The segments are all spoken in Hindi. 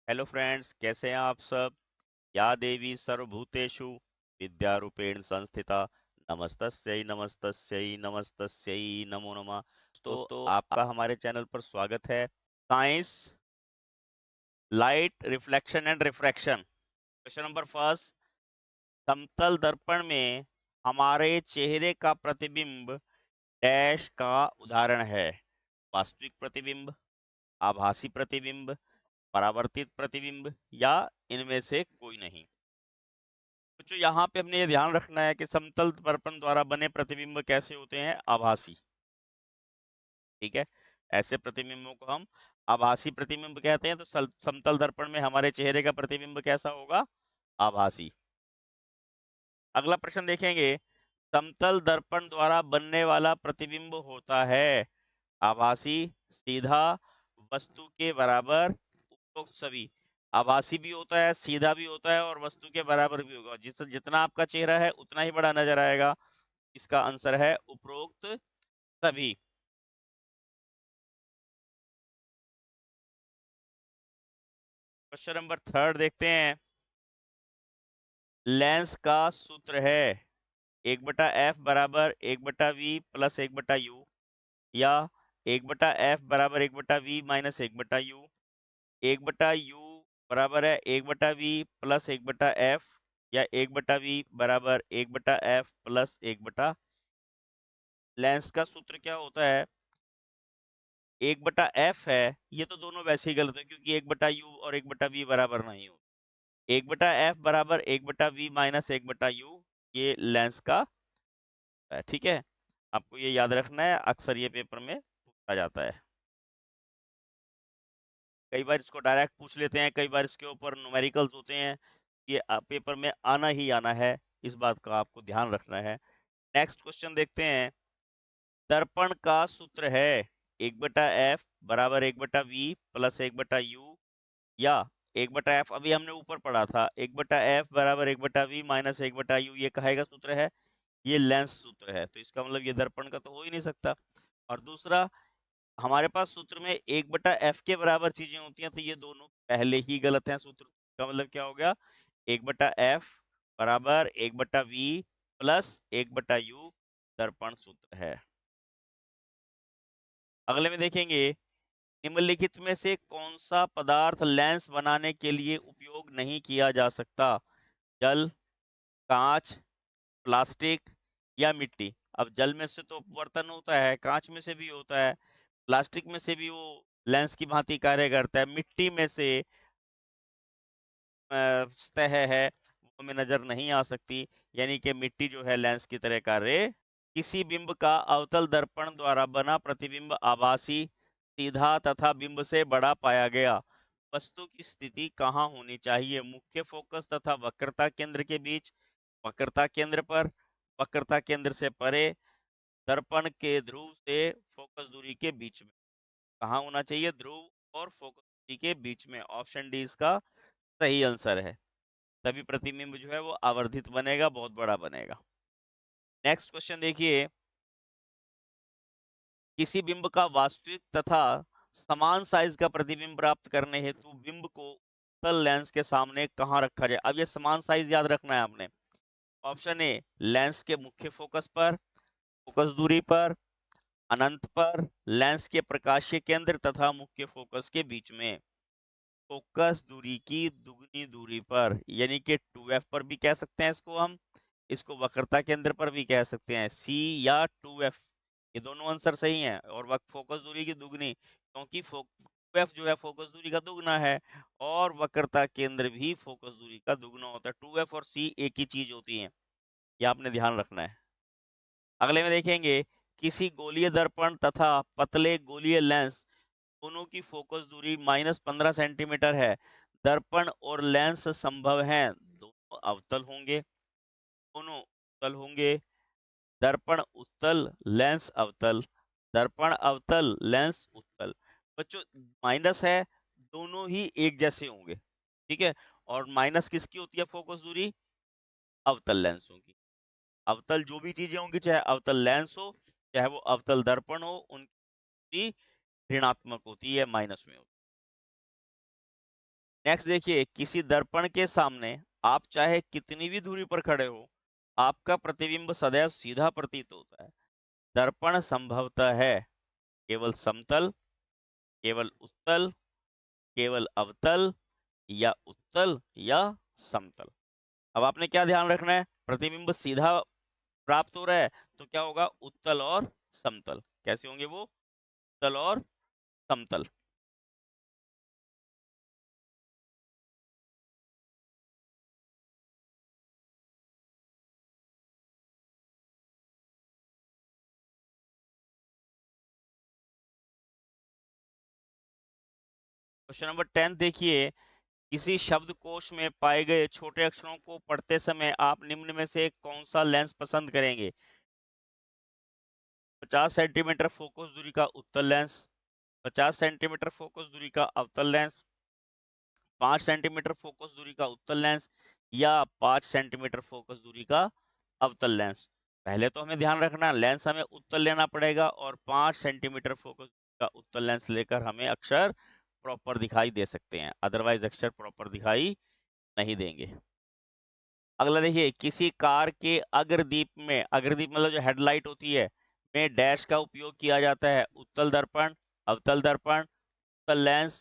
हेलो फ्रेंड्स, कैसे हैं आप सब। या देवी सर्वभूतेषु विद्यारूपेण संस्थिता नमस्तस्यै नमस्तस्यै नमस्तस्यै नमो नमः। दोस्तों, आपका हमारे चैनल पर स्वागत है। Science, light, reflection and refraction. Question number first. समतल दर्पण में हमारे चेहरे का प्रतिबिंब डैश का उदाहरण है। वास्तविक प्रतिबिंब, आभासी प्रतिबिंब, परावर्तित प्रतिबिंब या इनमें से कोई नहीं। तो यहाँ पे हमने ये ध्यान रखना है कि समतल दर्पण द्वारा बने प्रतिबिंब कैसे होते हैं? आभासी। ठीक है, ऐसे प्रतिबिंबों को हम आभासी प्रतिबिंब कहते हैं। तो समतल दर्पण में हमारे चेहरे का प्रतिबिंब कैसा होगा? आभासी। अगला प्रश्न देखेंगे। समतल दर्पण द्वारा बनने वाला प्रतिबिंब होता है आभासी, सीधा, वस्तु के बराबर, उपरोक्त सभी। आभासी भी होता है, सीधा भी होता है और वस्तु के बराबर भी होगा। जितना आपका चेहरा है उतना ही बड़ा नजर आएगा। इसका आंसर है उपरोक्त सभी। क्वेश्चन नंबर थर्ड देखते हैं। लेंस का सूत्र है 1/f बराबर 1/v प्लस 1/u, या 1/f बराबर 1/v माइनस 1/u, 1/u बराबर है 1/v प्लस 1/f, या 1/v बराबर 1/f प्लस 1/। लेंस का सूत्र क्या होता है? 1/f है। ये तो दोनों वैसे ही गलत है क्योंकि 1/u और 1/v बराबर नहीं हो। 1/f बराबर 1/v माइनस 1/u, ये लेंस का है। ठीक है, आपको ये याद रखना है, अक्सर ये पेपर में पूछा जाता है। कई बार इसको डायरेक्ट पूछ लेते हैं, कई बार इसके ऊपर न्यूमेरिकल्स होते हैं। ये पेपर में आना ही आना है, इस बात का आपको ध्यान रखना है। नेक्स्ट क्वेश्चन देखते हैं। दर्पण का सूत्र है 1/f बराबर 1/v प्लस 1/u, या 1/f अभी हमने ऊपर पढ़ा था 1/f बराबर 1/v माइनस 1/u, ये कहेगा सूत्र है। ये लेंस सूत्र है, तो इसका मतलब ये दर्पण का तो हो ही नहीं सकता। और दूसरा, हमारे पास सूत्र में 1/f के बराबर चीजें होती हैं, तो ये दोनों पहले ही गलत हैं। सूत्र का मतलब क्या हो गया? 1/f बराबर 1/v प्लस 1/u दर्पण सूत्र है। अगले में देखेंगे। निम्नलिखित में से कौन सा पदार्थ लेंस बनाने के लिए उपयोग नहीं किया जा सकता? जल, कांच, प्लास्टिक या मिट्टी। अब जल में से तो अपवर्तन होता है, कांच में से भी होता है, प्लास्टिक में से भी वो लेंस की भांति कार्य करता है, मिट्टी में से सतह है वो हमें नजर नहीं आ सकती, यानी कि मिट्टी जो है लेंस की तरह कार्य। किसी बिंब का अवतल दर्पण द्वारा बना प्रतिबिंब आभासी, सीधा तथा बिंब से बड़ा पाया गया। वस्तु की स्थिति कहाँ होनी चाहिए? मुख्य फोकस तथा वक्रता केंद्र के बीच, वक्रता केंद्र पर, वक्रता केंद्र से परे, दर्पण के ध्रुव से फोकस दूरी के बीच में। कहाँ होना चाहिए? ध्रुव और फोकस दूरी के बीच में। ऑप्शन डी इसका सही आंसर है। तभी प्रतिबिंब जो है वो आवर्धित बनेगा, बहुत बड़ा बनेगा। नेक्स्ट क्वेश्चन देखिए। किसी बिंब का वास्तविक तथा समान साइज का प्रतिबिंब प्राप्त करने हेतु बिंब को उत्तल लेंस के सामने कहाँ रखा जाए? अब ये समान साइज याद रखना है आपने। ऑप्शन ए, लेंस के मुख्य फोकस पर, फोकस दूरी पर, अनंत पर, लेंस के प्रकाशीय केंद्र तथा मुख्य फोकस के बीच में। फोकस दूरी की दुगनी दूरी पर, यानी कि 2f पर भी कह सकते हैं इसको हम। इसको वक्रता केंद्र पर भी कह सकते हैं, c या 2f। ये दोनों आंसर सही हैं। और वक्त फोकस दूरी की दुगनी, क्योंकि 2f जो है फोकस दूरी का दुगना है, और वक्रता केंद्र भी फोकस दूरी का दुगना होता है। 2f और c एक ही चीज होती है, ये आपने ध्यान रखना है। अगले में देखेंगे। किसी गोलीय दर्पण तथा पतले गोलीय लेंस दोनों की फोकस दूरी -15 सेंटीमीटर है। दर्पण और लेंस संभव है दोनों अवतल होंगे, दोनों उत्तल होंगे। दर्पण उत्तल, लेंस अवतल, दर्पण अवतल, लेंस उत्तल। बच्चों, माइनस है, दोनों ही एक जैसे होंगे। ठीक है, और माइनस किसकी होती है फोकस दूरी? अवतल लेंसों की। अवतल जो भी चीजें होंगी, चाहे अवतल लेंस हो, चाहे वो अवतल दर्पण हो, उनकी दूरी ऋणात्मक होती है, माइनस में होती है। नेक्स्ट देखिए, किसी दर्पण के सामने आप चाहे कितनी भी दूरी पर खड़े हो, आपका प्रतिबिंब सदैव सीधा प्रतीत होता है। दर्पण संभवतः है केवल समतल, केवल उत्तल, केवल अवतल, या उत्तल या समतल। अब आपने क्या ध्यान रखना है, प्रतिबिंब सीधा प्राप्त हो रहा है तो क्या होगा, उत्तल और समतल। कैसे होंगे वो, उत्तल और समतल। क्वेश्चन नंबर 10 देखिए, किसी शब्दकोश में पाए गए छोटे अक्षरों को पढ़ते समय आप निम्न में से कौन सा लेंस पसंद करेंगे। 50 सेंटीमीटर फोकस दूरी का उत्तल लेंस, 50 सेंटीमीटर फोकस दूरी का अवतल लेंस, 5 सेंटीमीटर फोकस दूरी का उत्तल लेंस, या 5 सेंटीमीटर फोकस दूरी का अवतल लेंस। पहले तो हमें ध्यान रखना, लेंस हमें उत्तल लेना पड़ेगा और 5 सेंटीमीटर फोकस का उत्तल लेंस लेकर हमें अक्षर प्रॉपर दिखाई दे सकते हैं, अदरवाइज अक्षर प्रॉपर दिखाई नहीं देंगे। अगला देखिए, किसी कार के अग्रदीप में, अग्रदीप मतलब जो हेडलाइट होती है, में डैश का उपयोग किया जाता है। उत्तल दर्पण, अवतल दर्पण, उत्तल लेंस,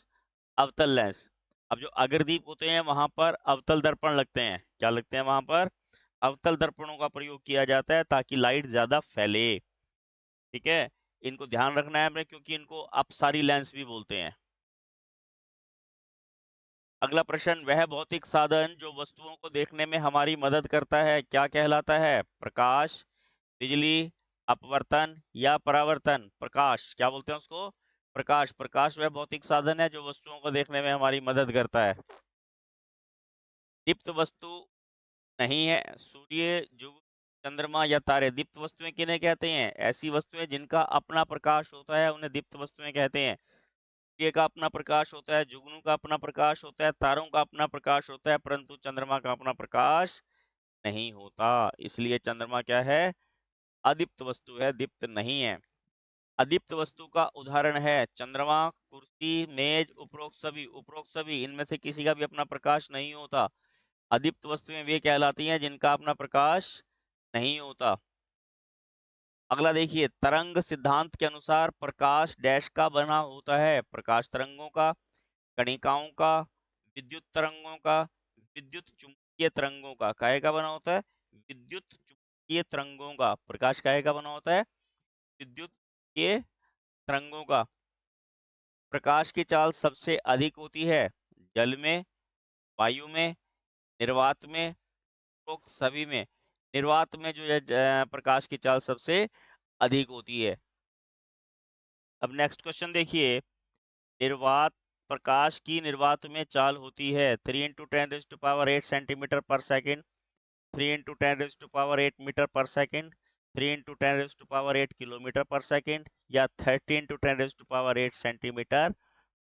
अवतल लेंस। अब जो अग्रदीप होते हैं वहां पर अवतल दर्पण लगते हैं। क्या लगते हैं वहां पर, अवतल दर्पणों का प्रयोग किया जाता है ताकि लाइट ज्यादा फैले। ठीक है, इनको ध्यान रखना है हमें, क्योंकि इनको अपसारी लेंस भी बोलते हैं। अगला प्रश्न, वह भौतिक साधन जो वस्तुओं को देखने में हमारी मदद करता है क्या कहलाता है। प्रकाश, बिजली, अपवर्तन या परावर्तन। प्रकाश, क्या बोलते हैं उसको, प्रकाश। प्रकाश वह भौतिक साधन है जो वस्तुओं को देखने में हमारी मदद करता है। दीप्त वस्तु नहीं है सूर्य, जुग, चंद्रमा या तारे। दीप्त वस्तुएं किन्हें कहते हैं, ऐसी वस्तुएं जिनका अपना प्रकाश होता है उन्हें दीप्त वस्तुएं कहते हैं। सूर्य का अपना प्रकाश होता है, जुगनू का अपना प्रकाश होता है, तारों का अपना प्रकाश होता है, परंतु चंद्रमा का अपना प्रकाश नहीं होता। इसलिए चंद्रमा क्या है, अदीप्त वस्तु है, दीप्त नहीं है। अदीप्त वस्तु का उदाहरण है चंद्रमा, कुर्सी, मेज, उपरोक्त सभी। उपरोक्त सभी इनमें से किसी का भी अपना प्रकाश नहीं होता। अदीप्त वस्तुएं वे कहलाती हैं जिनका अपना प्रकाश नहीं होता। अगला देखिए, तरंग सिद्धांत के अनुसार प्रकाश डैश का बना होता है। प्रकाश तरंगों का, कणिकाओं का, विद्युत तरंगों का, विद्युत चुंबकीय तरंगों का। काहे का बना होता है, विद्युत चुंबकीय तरंगों का। प्रकाश काहे का बना होता है, विद्युत के तरंगों का। प्रकाश की चाल सबसे अधिक होती है जल में, वायु में, निर्वात में, उपरोक्त सभी में। निर्वात में जो है प्रकाश की चाल सबसे अधिक होती है। अब नेक्स्ट क्वेश्चन देखिए, निर्वात, प्रकाश की निर्वात में चाल होती है 3 × 10⁻⁸ सेंटीमीटर पर सेकंड, 3 × 10⁻⁸ मीटर पर सेकंड, 3 × 10⁸ किलोमीटर पर सेकंड, या 13 × 10⁸ सेंटीमीटर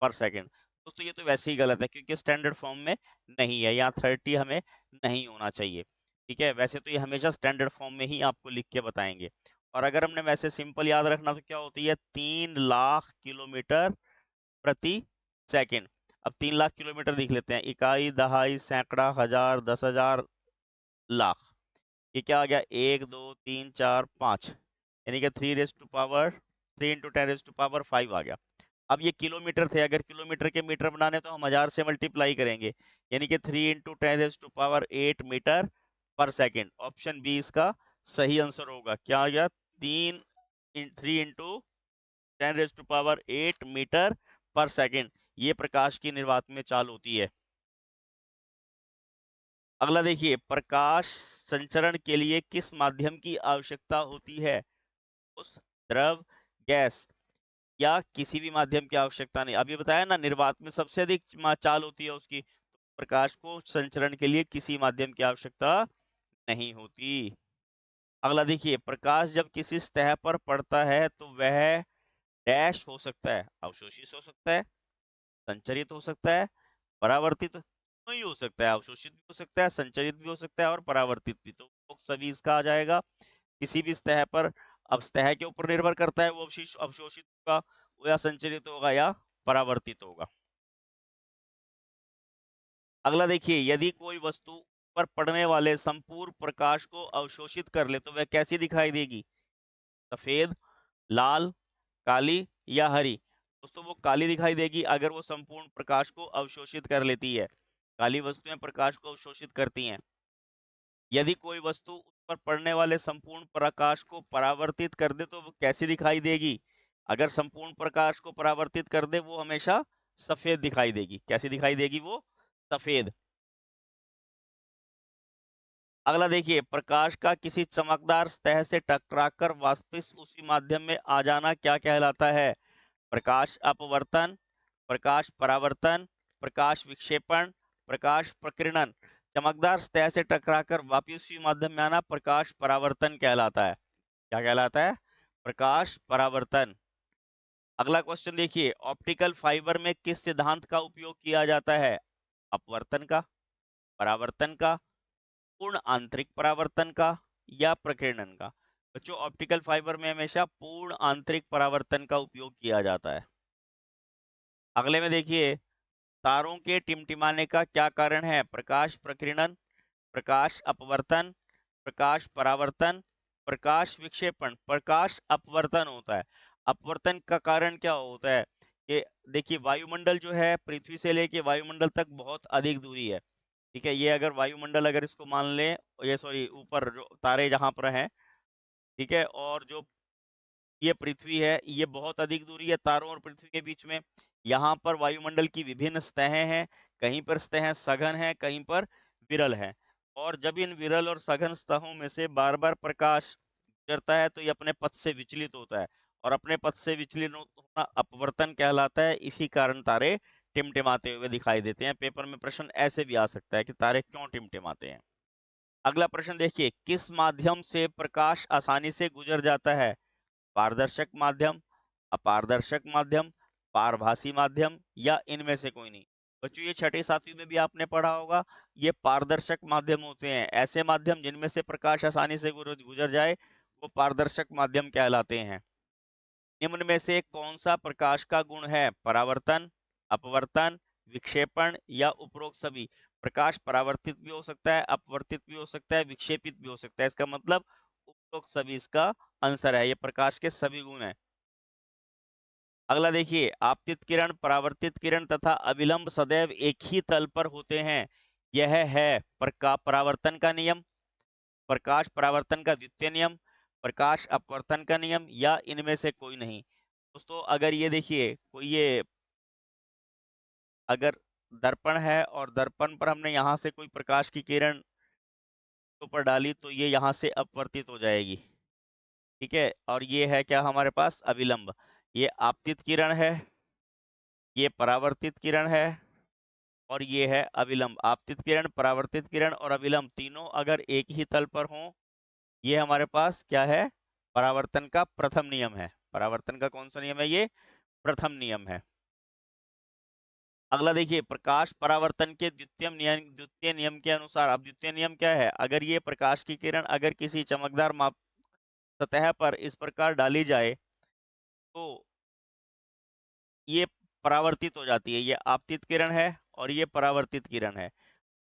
पर सेकंड। दोस्तों ये तो वैसे ही गलत है क्योंकि स्टैंडर्ड फॉर्म में नहीं है, यहाँ 30 हमें नहीं होना चाहिए। ठीक है, वैसे तो ये हमेशा स्टैंडर्ड फॉर्म में ही आपको लिख के बताएंगे। और अगर हमने वैसे सिंपल याद रखना तो क्या होती है, 3 लाख किलोमीटर प्रति सेकंड। अब 3 लाख किलोमीटर लिख लेते हैं, इकाई, दहाई, सैकड़ा, हजार, 10,000, लाख। ये क्या आ गया, 1 2 3 4 5, यानी कि 3 × 10⁻⁵ आ गया। अब ये किलोमीटर थे, अगर किलोमीटर के मीटर बनाने तो हम 1000 से मल्टीप्लाई करेंगे, यानी कि 3 × 10⁸ मीटर पर सेकंड। ऑप्शन बी इसका सही आंसर होगा। क्या आ गया, 3 × 10⁸ मीटर पर सेकंड। ये प्रकाश की निर्वात में चाल होती है। अगला देखिए, प्रकाश संचरण के लिए किस माध्यम की आवश्यकता होती है, उस, द्रव, गैस, या किसी भी माध्यम की आवश्यकता नहीं। अभी बताया ना, निर्वात में सबसे अधिक चाल होती है उसकी। प्रकाश को संचरण के लिए किसी माध्यम की आवश्यकता नहीं होती। अगला देखिए, प्रकाश जब किसी सतह पर पड़ता है तो वह डैश हो सकता है, अवशोषित हो सकता है, संचरित हो सकता है, परावर्तित नहीं हो सकता है। अवशोषित भी हो सकता है, संचरित भी हो सकता है और परावर्तित भी। तो सभी इसका आ जाएगा। किसी भी सतह पर, अब सतह के ऊपर निर्भर करता है वो अवशोषित होगा, वो या संचरित होगा या परावर्तित होगा। अगला देखिए, यदि कोई वस्तु पर पड़ने वाले संपूर्ण प्रकाश को अवशोषित कर ले तो वह कैसी दिखाई देगी? सफेद, लाल, काली या हरी? दोस्तों वो काली दिखाई देगी अगर वो संपूर्ण प्रकाश को अवशोषित कर लेती है। काली वस्तुएं प्रकाश को अवशोषित करती हैं। यदि कोई वस्तु उस पर पड़ने वाले संपूर्ण प्रकाश को परावर्तित कर दे तो वो कैसी दिखाई देगी? अगर संपूर्ण प्रकाश को परावर्तित कर दे वो हमेशा सफेद दिखाई देगी। कैसी दिखाई देगी वो? सफेद। अगला देखिए, प्रकाश का किसी चमकदार सतह से टकराकर वापस उसी माध्यम में आ जाना क्या कहलाता है? प्रकाश अपवर्तन, प्रकाश परावर्तन, प्रकाश विक्षेपण, प्रकाश प्रकीर्णन। चमकदार सतह से टकराकर वापस उसी माध्यम में आना प्रकाश परावर्तन कहलाता है। क्या कहलाता है? प्रकाश परावर्तन। अगला क्वेश्चन देखिए, ऑप्टिकल फाइबर में किस सिद्धांत का उपयोग किया जाता है? अपवर्तन का, परावर्तन का, पूर्ण आंतरिक परावर्तन का या प्रकीर्णन का? बच्चों ऑप्टिकल फाइबर में हमेशा पूर्ण आंतरिक परावर्तन का उपयोग किया जाता है। अगले में देखिए, तारों के टिमटिमाने का क्या कारण है? प्रकाश प्रकीर्णन, प्रकाश अपवर्तन, प्रकाश परावर्तन, प्रकाश विक्षेपण। प्रकाश अपवर्तन होता है। अपवर्तन का कारण क्या होता है कि देखिए वायुमंडल जो है पृथ्वी से लेके वायुमंडल तक बहुत अधिक दूरी है। ठीक है, ये अगर वायुमंडल अगर इसको मान लें, ये सॉरी ऊपर जो तारे जहां पर हैं, ठीक है, और जो ये पृथ्वी है ये बहुत अधिक दूरी है तारों और पृथ्वी के बीच में। यहाँ पर वायुमंडल की विभिन्न सतहें हैं, कहीं पर सतहें सघन हैं, कहीं पर विरल हैं। और जब इन विरल और सघन सतहों में से बार बार प्रकाश गुजरता है तो ये अपने पथ से विचलित होता है, और अपने पथ से विचलित होना अपवर्तन कहलाता है। इसी कारण तारे टिमटिमाते हुए दिखाई देते हैं। पेपर में प्रश्न ऐसे भी आ सकता है कि तारे क्यों टिमटिमाते हैं। अगला प्रश्न देखिए, किस माध्यम से प्रकाश आसानी से गुजर जाता है? पारदर्शक माध्यम, अपारदर्शक माध्यम, पारभासी माध्यम या इनमें से कोई नहीं? बच्चों ये छठी सातवीं में भी आपने पढ़ा होगा। ये पारदर्शक माध्यम होते हैं। ऐसे माध्यम जिनमें से प्रकाश आसानी से गुजर जाए वो पारदर्शक माध्यम कहलाते हैं। निम्न में से कौन सा प्रकाश का गुण है? परावर्तन, अपवर्तन, विक्षेपण या उपरोक्त सभी? प्रकाश परावर्तित भी हो सकता है, अपवर्तित भी हो सकता है, विक्षेपित भी हो सकता है। इसका मतलब उपरोक्त सभी इसका आंसर है। ये प्रकाश के सभी गुण हैं। अगला देखिए, आपतित किरण, परावर्तित किरण तथा अविलंब सदैव एक ही तल पर होते हैं। यह है परावर्तन का नियम, प्रकाश परावर्तन का द्वितीय नियम, प्रकाश अपवर्तन का नियम या इनमें से कोई नहीं? दोस्तों अगर ये देखिए कोई ये अगर दर्पण है और दर्पण पर हमने यहाँ से कोई प्रकाश की किरण ऊपर डाली तो ये यहाँ से अपवर्तित हो जाएगी। ठीक है, और ये है क्या हमारे पास? अविलंब। ये आपतित किरण है, ये परावर्तित किरण है और ये है अविलंब। आपतित किरण, परावर्तित किरण और अविलंब तीनों अगर एक ही तल पर हों, ये हमारे पास क्या है? परावर्तन का प्रथम नियम है। परावर्तन का कौन सा नियम है? ये प्रथम नियम है। अगला देखिए, प्रकाश परावर्तन के द्वितीय नियम के अनुसार, अब द्वितीय नियम क्या है? अगर ये प्रकाश की किरण अगर किसी चमकदार सतह पर इस प्रकार डाली जाए तो ये परावर्तित हो जाती है। ये आपतित किरण है और ये परावर्तित किरण है।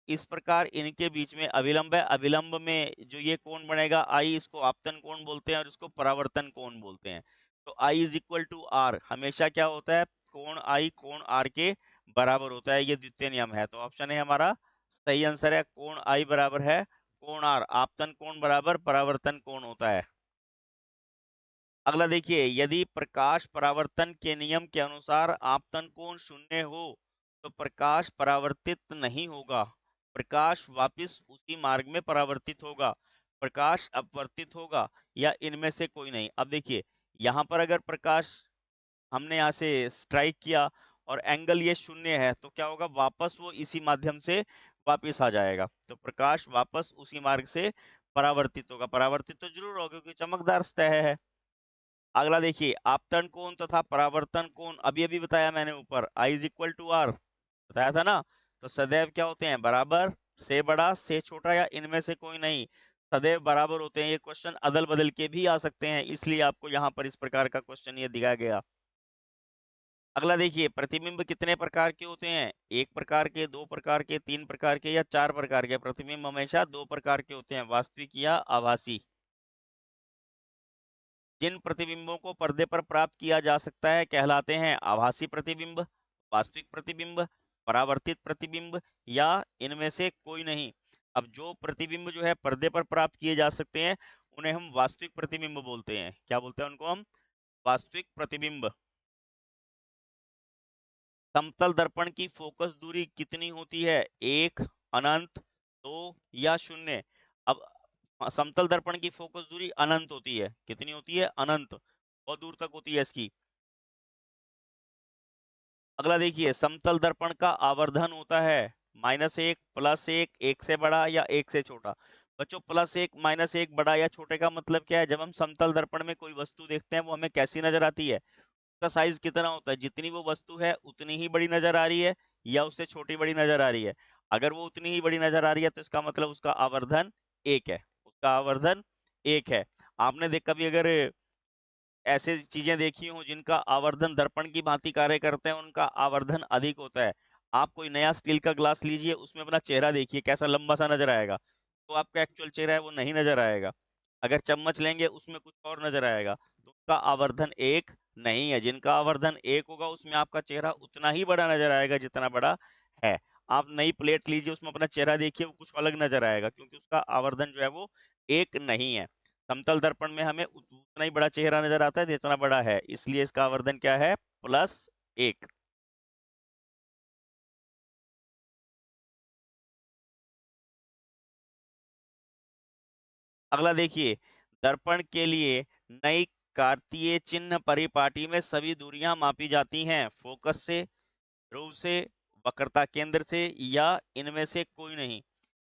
इस प्रकार इनके बीच में अविलंब है। अविलंब में जो ये कोण बनेगा आई, इसको आपतन कोण बोलते हैं और इसको परावर्तन कोण बोलते हैं। तो I is equal to R, हमेशा क्या होता है? कोण I कोण R के बराबर होता है। ये द्वितीय नियम है। तो ऑप्शन है हमारा सही आंसर है। कोण I बराबर है कोण R। आपतन कोण बराबर परावर्तन कोण होता है। अगला देखिए, यदि प्रकाश परावर्तन के नियम के अनुसार आपतन कोण शून्य हो तो प्रकाश परावर्तित नहीं होगा। प्रकाश वापस उसी मार्ग में परावर्तित होगा, प्रकाश अपवर्तित होगा या इनमें से कोई नहीं? अब देखिए, यहाँ पर अगर प्रकाश हमने यहाँ से स्ट्राइक किया और एंगल ये शून्य है तो क्या होगा? वापस वो इसी माध्यम से वापस आ जाएगा। तो प्रकाश वापस उसी मार्ग से परावर्तित होगा। परावर्तित तो जरूर होगा क्योंकि चमकदार सतह है। अगला देखिए, आपतन कोण तथा परावर्तन कोण अभी अभी बताया मैंने ऊपर, I is equal to R बताया था ना। तो सदैव क्या होते हैं? बराबर, से बड़ा, से छोटा या इनमें से कोई नहीं? सदैव बराबर होते हैं। ये क्वेश्चन अदल बदल के भी आ सकते हैं, इसलिए आपको यहाँ पर इस प्रकार का क्वेश्चन ये दिया गया। अगला देखिए, प्रतिबिंब कितने प्रकार के होते हैं? 1 प्रकार के, 2 प्रकार के, 3 प्रकार के या 4 प्रकार के? प्रतिबिंब हमेशा 2 प्रकार के होते हैं, वास्तविक या आभासी। जिन प्रतिबिंबों को पर्दे पर प्राप्त किया जा सकता है कहलाते हैं आभासी प्रतिबिंब, वास्तविक प्रतिबिंब, परावर्तित प्रतिबिंब या इनमें से कोई नहीं। अब जो प्रतिबिंब जो है पर्दे पर प्राप्त किए जा सकते हैं उन्हें हम वास्तविक प्रतिबिंब बोलते हैं। क्या बोलते हैं उनको हम? वास्तविक प्रतिबिंब। समतल दर्पण की फोकस दूरी कितनी होती है? 1, अनंत, 2 या 0? अब समतल दर्पण की फोकस दूरी अनंत होती है। कितनी होती है? अनंत। बहुत दूर तक होती है इसकी। अगला देखिए, समतल दर्पण का आवर्धन होता है -1, +1, 1 से बड़ा या 1 से छोटा। बच्चों, +1, -1, बड़ा या छोटे का मतलब क्या है? जब हम समतल दर्पण में कोई वस्तु देखते हैं वो हमें कैसी नजर आती है? उसका साइज कितना होता है? जितनी वो वस्तु है उतनी ही बड़ी नजर आ रही है या उससे छोटी बड़ी नजर आ रही है? अगर वो उतनी ही बड़ी नजर आ रही है तो इसका मतलब उसका आवर्धन 1 है। उसका आवर्धन 1 है। आपने देख कभी अगर ऐसे चीजें देखी हो जिनका आवर्धन दर्पण की भांति कार्य करते हैं, उनका आवर्धन अधिक होता है। आप कोई नया स्टील का ग्लास लीजिए, उसमें अपना चेहरा देखिए कैसा लंबा सा नजर आएगा, तो आपका एक्चुअल चेहरा है वो नहीं नजर आएगा। अगर चम्मच लेंगे उसमें कुछ और नजर आएगा, तो उसका आवर्धन 1 नहीं है। जिनका आवर्धन 1 होगा उसमें आपका चेहरा उतना ही बड़ा नजर आएगा जितना बड़ा है। आप नई प्लेट लीजिए, उसमें अपना चेहरा देखिए, वो कुछ अलग नजर आएगा क्योंकि उसका आवर्धन जो है वो 1 नहीं है। समतल दर्पण में हमें उतना ही बड़ा चेहरा नजर आता है जितना बड़ा है, इसलिए इसका आवर्धन क्या है? +1। अगला देखिए, दर्पण के लिए नई कार्तीय चिन्ह परिपाटी में सभी दूरियां मापी जाती हैं, फोकस से, ध्रुव से, वक्रता केंद्र से या इनमें से कोई नहीं।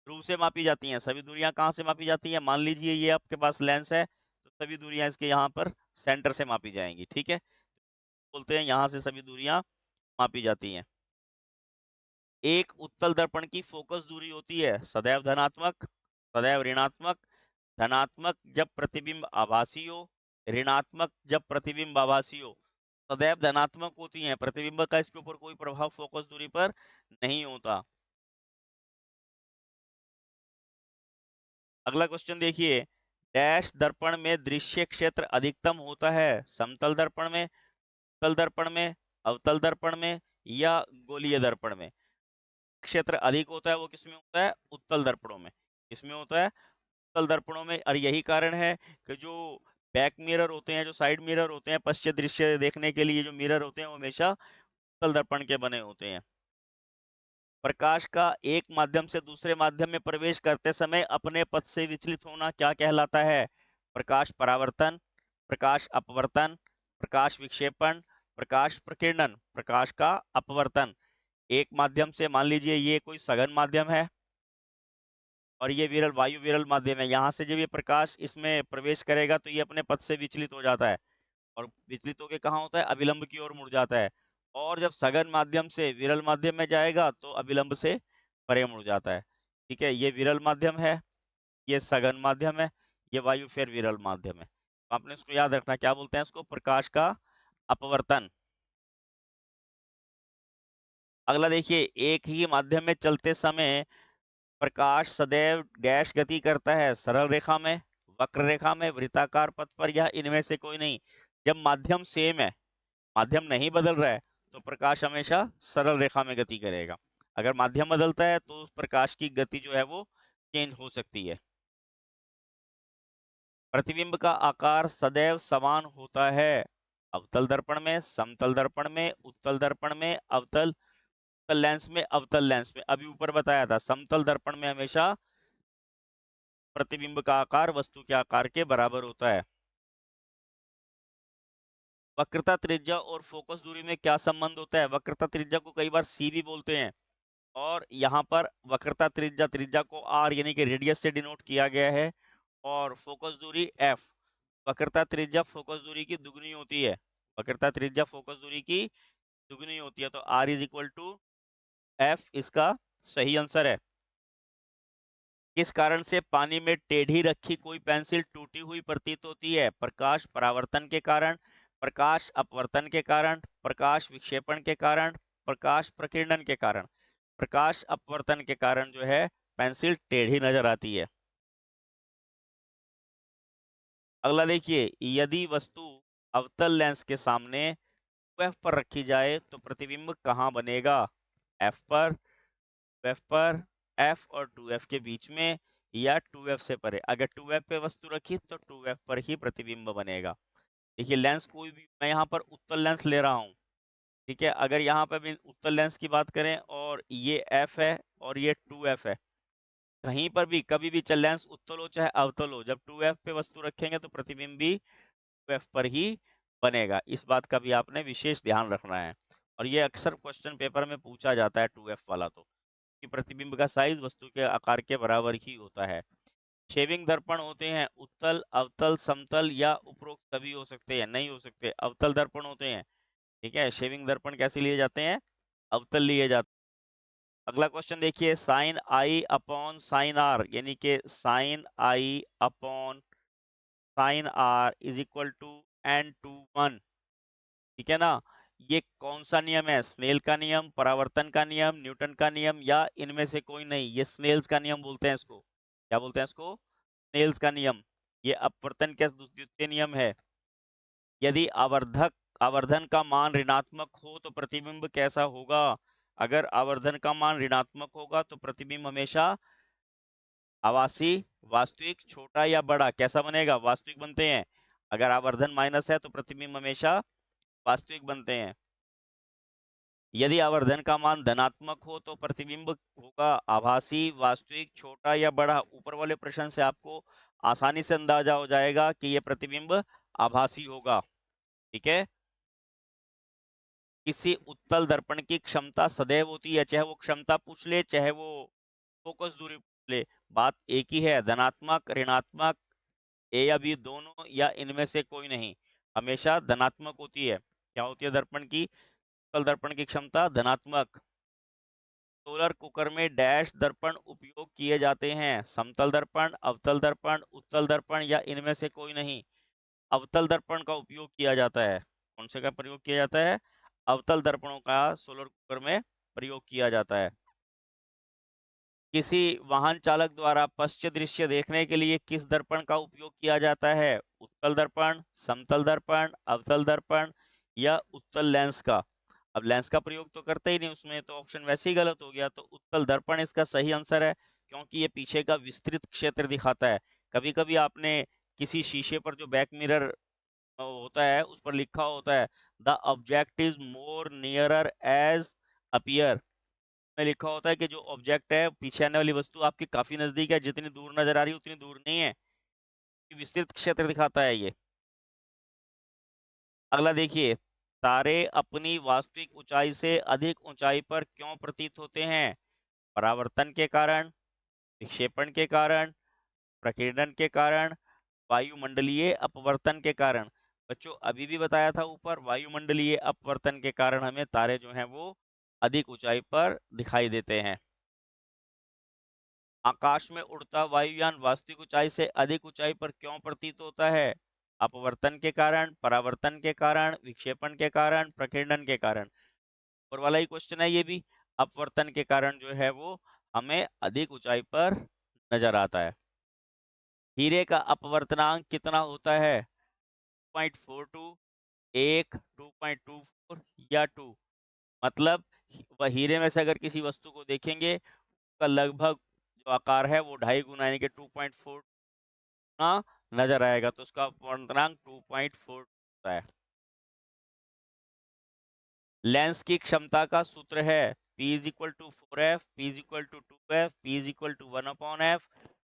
ध्रुव से मापी जाती हैं। सभी दूरियां कहाँ से मापी जाती हैं? मान लीजिए ये आपके पास लेंस है, तो सभी दूरियां इसके यहाँ पर सेंटर से मापी जाएंगी। ठीक है, बोलते हैं यहाँ से सभी दूरियां मापी जाती हैं। एक उत्तल दर्पण की फोकस दूरी होती है सदैव धनात्मक, सदैव ऋणात्मक, धनात्मक जब प्रतिबिंब आभासी हो, ऋणात्मक जब प्रतिबिंब आभासी हो। सदैव धनात्मक होती हैं, प्रतिबिंब का इसके ऊपर कोई प्रभाव फोकस दूरी पर नहीं होता। अगला क्वेश्चन देखिए, डैश दर्पण में दृश्य क्षेत्र अधिकतम होता है समतल दर्पण में, उत्तल दर्पण में, अवतल दर्पण में या गोलीय दर्पण में? क्षेत्र अधिक होता है वो किसमें होता है? उत्तल दर्पणों में। किसमें होता है? उत्तल दर्पणों में। और यही कारण है कि जो बैक मिरर होते हैं, जो साइड मिरर होते हैं, पश्चिम दृश्य देखने के लिए जो मिरर होते हैं वो हमेशा उत्तल दर्पण के बने होते हैं। प्रकाश का एक माध्यम से दूसरे माध्यम में प्रवेश करते समय अपने पथ से विचलित होना क्या कहलाता है? प्रकाश परावर्तन, प्रकाश अपवर्तन, प्रकाश विक्षेपण, प्रकाश प्रकीर्णन। प्रकाश का अपवर्तन। एक माध्यम से, मान लीजिए ये कोई सघन माध्यम है और ये विरल वायु विरल माध्यम है, यहाँ से जब ये प्रकाश इसमें प्रवेश करेगा तो ये अपने पथ से विचलित हो जाता है और विचलित होकर कहाँ होता है? अभिलंब की ओर मुड़ जाता है। और जब सघन माध्यम से विरल माध्यम में जाएगा तो अभिलंब से परे मुड़ जाता है। ठीक है, ये विरल माध्यम है, ये सघन माध्यम है, ये वायु फिर विरल माध्यम है। तो आपने इसको याद रखना, क्या बोलते हैं इसको? प्रकाश का अपवर्तन। अगला देखिए, एक ही माध्यम में चलते समय प्रकाश सदैव डैश गति करता है सरल रेखा में, वक्र रेखा में, वृत्ताकार पथ पर या इनमें से कोई नहीं? जब माध्यम सेम है, माध्यम नहीं बदल रहा है, तो प्रकाश हमेशा सरल रेखा में गति करेगा। अगर माध्यम बदलता है तो उस प्रकाश की गति जो है वो चेंज हो सकती है। प्रतिबिंब का आकार सदैव समान होता है अवतल दर्पण में, समतल दर्पण में, उत्तल दर्पण में, अवतल लेंस में, अवतल लेंस में। अभी ऊपर बताया था समतल दर्पण में हमेशा प्रतिबिंब का आकार वस्तु के आकार के बराबर होता है। वक्रता त्रिज्या और फोकस दूरी में क्या संबंध होता है? वक्रता त्रिज्या को कई बार सी भी बोलते हैं और यहाँ पर वक्रता त्रिज्या, त्रिज्या को आर यानी कि रेडियस से डिनोट किया गया है और फोकस दूरी एफ। वक्रता त्रिज्या फोकस दूरी की दुगनी होती है। वक्रता त्रिज्या फोकस दूरी की दुगनी होती है, तो R is equal to F इसका सही आंसर है। किस कारण से पानी में टेढ़ी रखी कोई पेंसिल टूटी हुई प्रतीत होती है? प्रकाश परावर्तन के कारण, प्रकाश अपवर्तन के कारण, प्रकाश विक्षेपण के कारण, प्रकाश प्रकीर्णन के कारण। प्रकाश अपवर्तन के कारण जो है पेंसिल टेढ़ी नजर आती है। अगला देखिए, यदि वस्तु अवतल लेंस के सामने 2f पर रखी जाए तो प्रतिबिंब कहाँ बनेगा? f पर, 2f पर, f और 2f के बीच में, या 2f से परे। अगर 2f पे वस्तु रखी तो 2f पर ही प्रतिबिंब बनेगा। देखिए लेंस कोई भी, मैं यहाँ पर उत्तल लेंस ले रहा हूँ, ठीक है। अगर यहाँ पे भी उत्तल लेंस की बात करें और ये f है और ये 2f है, कहीं पर भी कभी भी चाहे लेंस उत्तल हो चाहे अवतल हो, जब 2f पे वस्तु रखेंगे तो प्रतिबिंब भी 2f पर ही बनेगा। इस बात का भी आपने विशेष ध्यान रखना है, और ये अक्सर क्वेश्चन पेपर में पूछा जाता है 2f वाला, तो कि प्रतिबिंब का साइज वस्तु के आकार के बराबर ही होता है। शेविंग दर्पण होते हैं उत्तल, अवतल, समतल या उपरोक्त सभी हो सकते हैं, नहीं हो सकते, अवतल दर्पण होते हैं, ठीक है। शेविंग दर्पण कैसे लिए जाते हैं? अवतल लिए जाते हैं। अगला क्वेश्चन देखिए, sine I upon sine R, यानी कि sine I upon sine R is equal to n/1, ठीक है ना। ये कौन सा नियम है? स्नेल का नियम, परावर्तन का नियम, न्यूटन का नियम, या इनमें से कोई नहीं? ये स्नेल्स का नियम बोलते हैं इसको। क्या बोलते हैं इसको? स्नेल्स का नियम। ये अपवर्तन के द्वितीय नियम है। यदि आवर्धन का मान ऋणात्मक हो तो प्रतिबिंब कैसा होगा? अगर आवर्धन का मान ऋणात्मक होगा तो प्रतिबिंब हमेशा आभासी, वास्तविक, छोटा या बड़ा, कैसा बनेगा? वास्तविक बनते हैं। अगर आवर्धन माइनस है तो प्रतिबिंब हमेशा वास्तविक बनते हैं। यदि आवर्धन का मान धनात्मक हो तो प्रतिबिंब होगा आभासी, वास्तविक, छोटा या बड़ा। ऊपर वाले प्रश्न से आपको आसानी से अंदाजा हो जाएगा कि यह प्रतिबिंब आभासी होगा, ठीक है। किसी उत्तल दर्पण की क्षमता सदैव होती है, चाहे वो क्षमता पूछ ले चाहे वो फोकस दूरी पूछ ले, बात एक ही है। धनात्मक, ऋणात्मक, ए या बी दोनों, या इनमें से कोई नहीं, हमेशा धनात्मक होती है। क्या होती है दर्पण की? उत्तल दर्पण की क्षमता धनात्मक। सोलर कुकर में डैश दर्पण उपयोग किए जाते हैं? समतल दर्पण, अवतल दर्पण, उत्तल दर्पण, या इनमें से कोई नहीं? अवतल दर्पण का उपयोग किया जाता है। कौन से का प्रयोग किया जाता है? अवतल दर्पणों का सोलर कुकर में प्रयोग किया जाता है। किसी वाहन चालक द्वारा पश्च दृश्य देखने के लिए किस दर्पण का उपयोग किया जाता है? उत्तल दर्पण, समतल दर्पण, अवतल दर्पण, या उत्तल लेंस का? अब लेंस का प्रयोग तो करते ही नहीं उसमें, तो ऑप्शन वैसे ही गलत हो गया। तो उत्तल दर्पण इसका सही आंसर है, क्योंकि ये पीछे का विस्तृत क्षेत्र दिखाता है। कभी कभी आपने किसी शीशे पर जो बैक मिरर होता है उस पर लिखा होता है the object is more nearer as appear, में लिखा होता है कि जो ऑब्जेक्ट है, पीछे आने वाली वस्तु आपके काफी नजदीक है, जितनी दूर नजर आ रही है उतनी दूर नहीं है। विस्तृत क्षेत्र दिखाता है ये। अगला देखिए, तारे अपनी वास्तविक ऊंचाई से अधिक ऊंचाई पर क्यों प्रतीत होते हैं? परावर्तन के कारण, विक्षेपण के कारण, प्रकीर्णन के कारण, वायुमंडलीय अपवर्तन के कारण। बच्चों अभी भी बताया था ऊपर, वायुमंडलीय अपवर्तन के कारण हमें तारे जो हैं वो अधिक ऊंचाई पर दिखाई देते हैं। आकाश में उड़ता वायुयान वास्तविक ऊंचाई से अधिक ऊंचाई पर क्यों प्रतीत होता है? अपवर्तन के कारण, परावर्तन के कारण, विक्षेपण के कारण, प्रकीर्णन के कारण। ऊपर वाला ही क्वेश्चन है ये भी। अपवर्तन के कारण जो है वो हमें अधिक ऊंचाई पर नजर आता है। हीरे का अपवर्तनांक कितना होता है? 2.42, 1, 2.24 या 2? मतलब वह हीरे में से अगर किसी वस्तु को देखेंगे, उसका लगभग जो आकार है वो 2.5 गुना यानी कि 2.4 गुना नजर आएगा, तो उसका अपवर्तनांक 2.4 होता है। लेंस की क्षमता का सूत्र है P is equal to 4f, P is equal to 2f, P is equal to 1/f,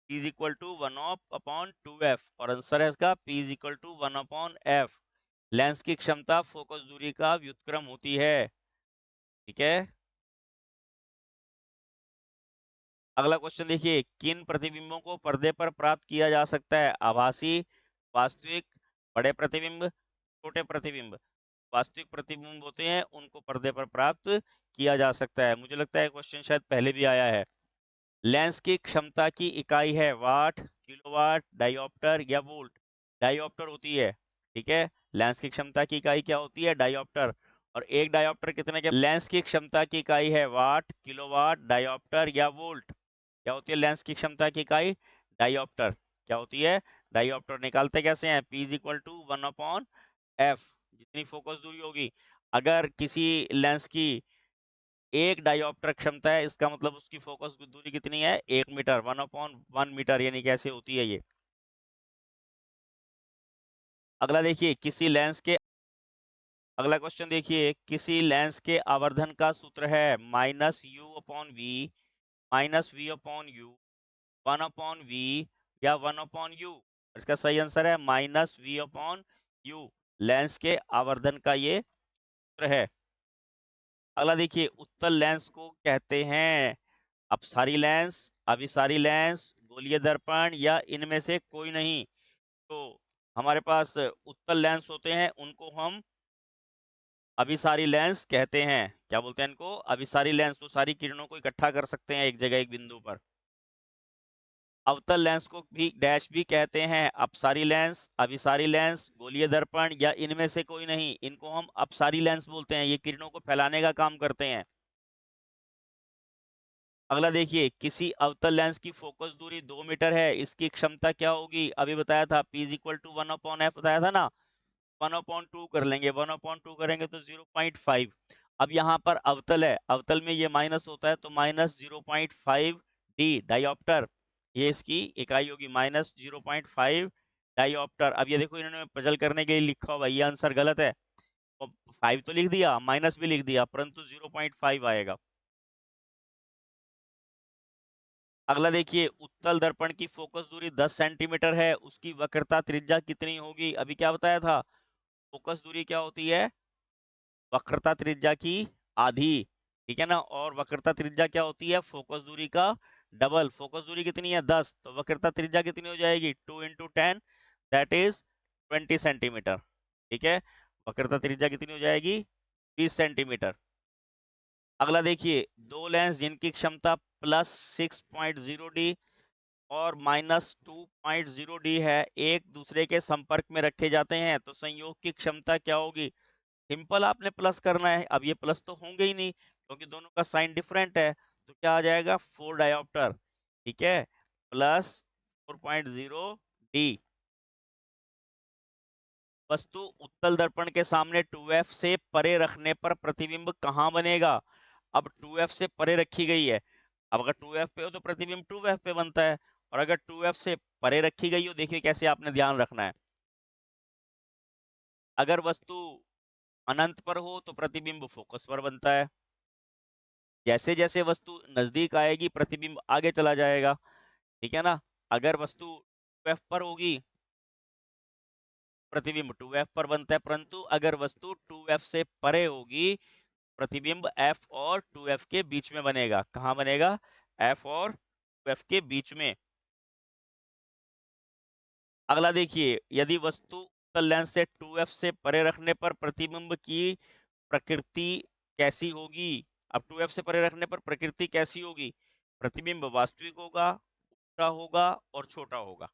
P is equal to 1/2f, और आंसर है इसका P is equal to 1/f। Lens की क्षमता फोकस दूरी का व्युत्क्रम होती है, ठीक है। अगला क्वेश्चन देखिए, किन प्रतिबिंबों को पर्दे पर प्राप्त किया जा सकता है? आभासी, वास्तविक, बड़े प्रतिबिंब, छोटे प्रतिबिंब। वास्तविक प्रतिबिंब होते हैं उनको पर्दे पर प्राप्त किया जा सकता है। मुझे लगता है क्वेश्चन शायद पहले भी आया है। लेंस की क्षमता की इकाई है वाट, किलोवाट, डायोप्टर या वोल्ट? डायोप्टर होती है, ठीक है। लेंस की क्षमता की इकाई क्या होती है? डायोप्टर। और एक डायोप्टर कितने के? लेंस की क्षमता की इकाई है वाट, किलोवाट, डायोप्टर या वोल्ट। क्या होती है लेंस की क्षमता की इकाई? डायोप्टर। क्या होती है? डायोप्टर। निकालते कैसे हैं? P is equal to 1/f, जितनी फोकस दूरी होगी। अगर किसी लेंस की एक डायोप्टर क्षमता है, इसका मतलब उसकी फोकस दूरी कितनी है? 1 मीटर। 1/1 मीटर, यानी कैसे होती है ये? अगला देखिए, अगला क्वेश्चन देखिए, किसी लेंस के आवर्धन का सूत्र है -u/v, -v/u, 1/v या 1/u। इसका सही आंसर है -v/u। लेंस के आवर्धन का ये सूत्र है। अगला देखिए, उत्तल लेंस को कहते हैं अपसारी लेंस, अभिसारी लेंस, गोलीय दर्पण या इनमें से कोई नहीं। तो हमारे पास उत्तल लेंस होते हैं, उनको हम अभिसारी लेंस कहते हैं। क्या बोलते हैं इनको? अभिसारी लेंस। तो सारी किरणों को इकट्ठा कर सकते हैं एक जगह, एक बिंदु पर। अवतल लेंस को भी डैश भी कहते हैं, अपसारी लेंस, अभिसारी लेंस, गोलीय दर्पण या इनमें से कोई नहीं। इनको हम अपसारी लेंस बोलते हैं, ये किरणों को फैलाने का काम करते हैं। अगला देखिए, किसी अवतल लेंस की फोकस दूरी 2 मीटर है, इसकी क्षमता क्या होगी? अभी बताया था P is equal to 1/f, बताया था ना। 1/2 कर लेंगे, 1/2 करेंगे तो 0.5। अब यहाँ पर अवतल है, अवतल में ये माइनस होता है, तो -0.5 डी डायोप्टर, ये इसकी इकाई होगी, -0.5 डायोप्टर। अब ये देखो, इन्होंने पजल करने के लिए लिखा हुआ, ये आंसर गलत है। 5 तो लिख दिया, माइनस भी लिख दिया, परंतु 0.5 आएगा। अगला देखिए, उत्तल दर्पण की फोकस दूरी 10 सेंटीमीटर है, उसकी वक्रता त्रिज्या कितनी होगी? अभी क्या बताया था? फोकस दूरी क्या होती है? वक्रता त्रिज्या की आधी। ठीक है ना? और वक्रता त्रिज्या क्या होती है? फोकस दूरी का डबल। फोकस दूरी कितनी है? 10, तो वक्रता त्रिज्या कितनी हो जाएगी? 2 × 10, दैट इज 20 सेंटीमीटर। ठीक है, वक्रता त्रिज्या कितनी हो जाएगी? 20 सेंटीमीटर। अगला देखिए, दो लेंस जिनकी क्षमता +6.0 डी और -2.0 डी है, एक दूसरे के संपर्क में रखे जाते हैं, तो संयोग की क्षमता क्या होगी? सिंपल, आपने प्लस करना है। अब ये प्लस तो होंगे ही नहीं, क्योंकि दोनों का साइन डिफरेंट है। तो क्या आ जाएगा? 4 डायोप्टर। ठीक है, प्लस 4.0 डी। वस्तु उत्तल दर्पण के सामने 2f से परे रखने पर प्रतिबिंब कहाँ बनेगा? अब 2f से परे रखी गई है, अब अगर 2f पे हो तो प्रतिबिंब 2f पे बनता है, और अगर 2f से परे रखी गई हो, देखिए कैसे आपने ध्यान रखना है। अगर वस्तु अनंत पर हो तो प्रतिबिंब फोकस पर बनता है। जैसे जैसे वस्तु नजदीक आएगी, प्रतिबिंब आगे चला जाएगा। ठीक है ना? अगर वस्तु 2f पर होगी, प्रतिबिंब 2f पर बनता है, परंतु अगर वस्तु 2f से परे होगी, प्रतिबिंब f और 2f के बीच में बनेगा। कहाँ बनेगा? f और 2f के बीच में। अगला देखिए, यदि वस्तु उत्तल लेंस से 2f से परे रखने पर प्रतिबिंब की प्रकृति कैसी होगी? अब 2f से परे रखने पर प्रकृति कैसी होगी? प्रतिबिंब वास्तविक होगा, उल्टा होगा और छोटा होगा।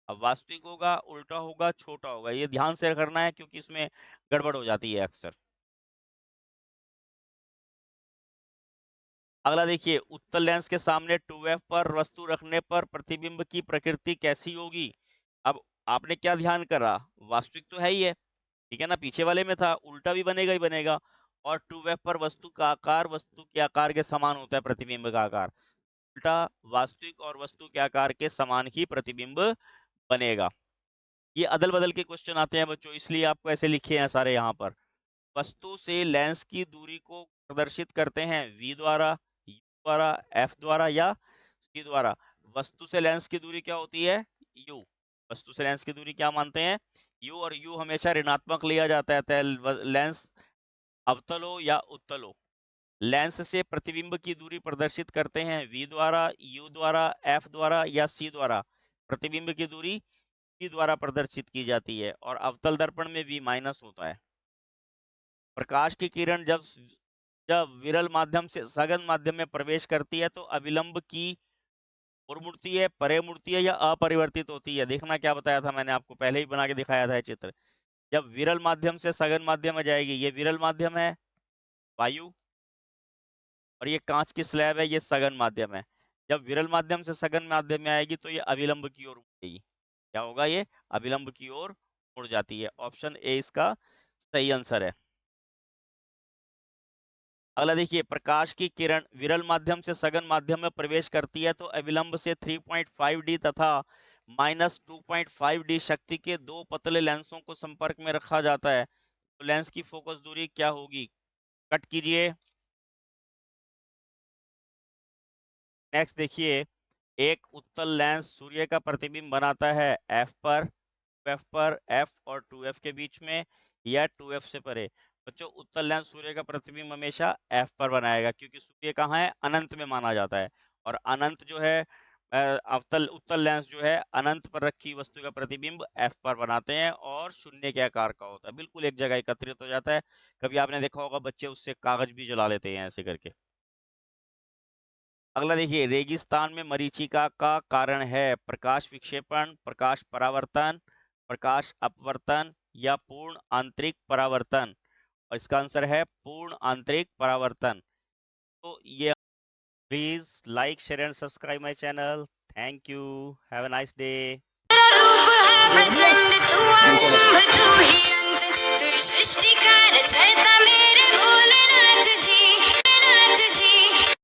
अब वास्तविक होगा, उल्टा होगा, छोटा होगा, ये ध्यान से करना है, क्योंकि इसमें गड़बड़ हो जाती है अक्सर। अगला देखिए, उत्तल लेंस के सामने 2f पर वस्तु रखने पर प्रतिबिंब की प्रकृति कैसी होगी? अब आपने क्या ध्यान करा? वास्तविक तो है ही है, ठीक है ना? पीछे वाले में था, उल्टा भी बनेगा ही बनेगा। और 2f पर वस्तु का आकार वस्तु के आकार के समान होता है, प्रतिबिंब का आकार। उल्टा वास्तविक और वस्तु के आकार के समान ही प्रतिबिंब बनेगा। ये अदल बदल के क्वेश्चन आते हैं बच्चों, इसलिए आपको ऐसे लिखे हैं सारे यहाँ पर। वस्तु से लेंस की दूरी को प्रदर्शित करते हैं v द्वारा, u द्वारा, f द्वारा या c द्वारा। वस्तु से लेंस की दूरी क्या होती है? u। वस्तु से लेंस की दूरी क्या मानते हैं? u, और u हमेशा ऋणात्मक लिया जाता है, चाहे लेंस अवतल हो या उत्तल हो। लेंस से प्रतिबिंब की दूरी प्रदर्शित करते हैं v द्वारा, u द्वारा, f द्वारा या c द्वारा। प्रतिबिंब की दूरी v द्वारा प्रदर्शित की जाती है, और अवतल दर्पण में v- होता है। प्रकाश की किरण जब विरल माध्यम से सघन माध्यम में प्रवेश करती है, तो अविलंब की ओर मुड़ती है, परे मुड़ती है या अपरिवर्तित होती है? देखना क्या बताया था मैंने आपको, पहले ही बना के दिखाया था ये चित्र। जब विरल माध्यम से सघन माध्यम में जाएगी, ये विरल माध्यम है वायु, और ये कांच की स्लैब है, ये सघन माध्यम है। जब विरल माध्यम से सघन माध्यम में आएगी तो ये अभिलंब की ओर मुड़ेगी। क्या होगा? ये अभिलंब की ओर मुड़ जाती है। ऑप्शन ए इसका सही आंसर है। अगला देखिए, प्रकाश की किरण विरल माध्यम से सघन माध्यम में प्रवेश करती है तो अविलंब से 3.5D तथा -2.5D शक्ति के दो पतले लेंसों को संपर्क में रखा जाता है, तो लेंस की फोकस दूरी क्या होगी? कट कीजिए। नेक्स्ट देखिए, एक उत्तल लेंस सूर्य का प्रतिबिंब बनाता है एफ पर, एफ और 2F के बीच में, या 2F से परे। बच्चों, उत्तल लेंस सूर्य का प्रतिबिंब हमेशा एफ पर बनाएगा, क्योंकि सूर्य कहाँ है? अनंत में माना जाता है, और अनंत जो है उत्तल लेंस जो है अनंत पर रखी वस्तु का प्रतिबिंब एफ पर बनाते हैं, और शून्य के आकार का होता है, बिल्कुल एक जगह एकत्रित हो जाता है। कभी आपने देखा होगा बच्चे उससे कागज भी जला लेते हैं ऐसे करके। अगला देखिए, रेगिस्तान में मरीचिका का कारण है प्रकाश विक्षेपण, प्रकाश परावर्तन, प्रकाश अपवर्तन, या पूर्ण आंतरिक परावर्तन। और इसका आंसर है पूर्ण आंतरिक परावर्तन। तो ये, please like share and subscribe my channel. Thank you, have a nice day.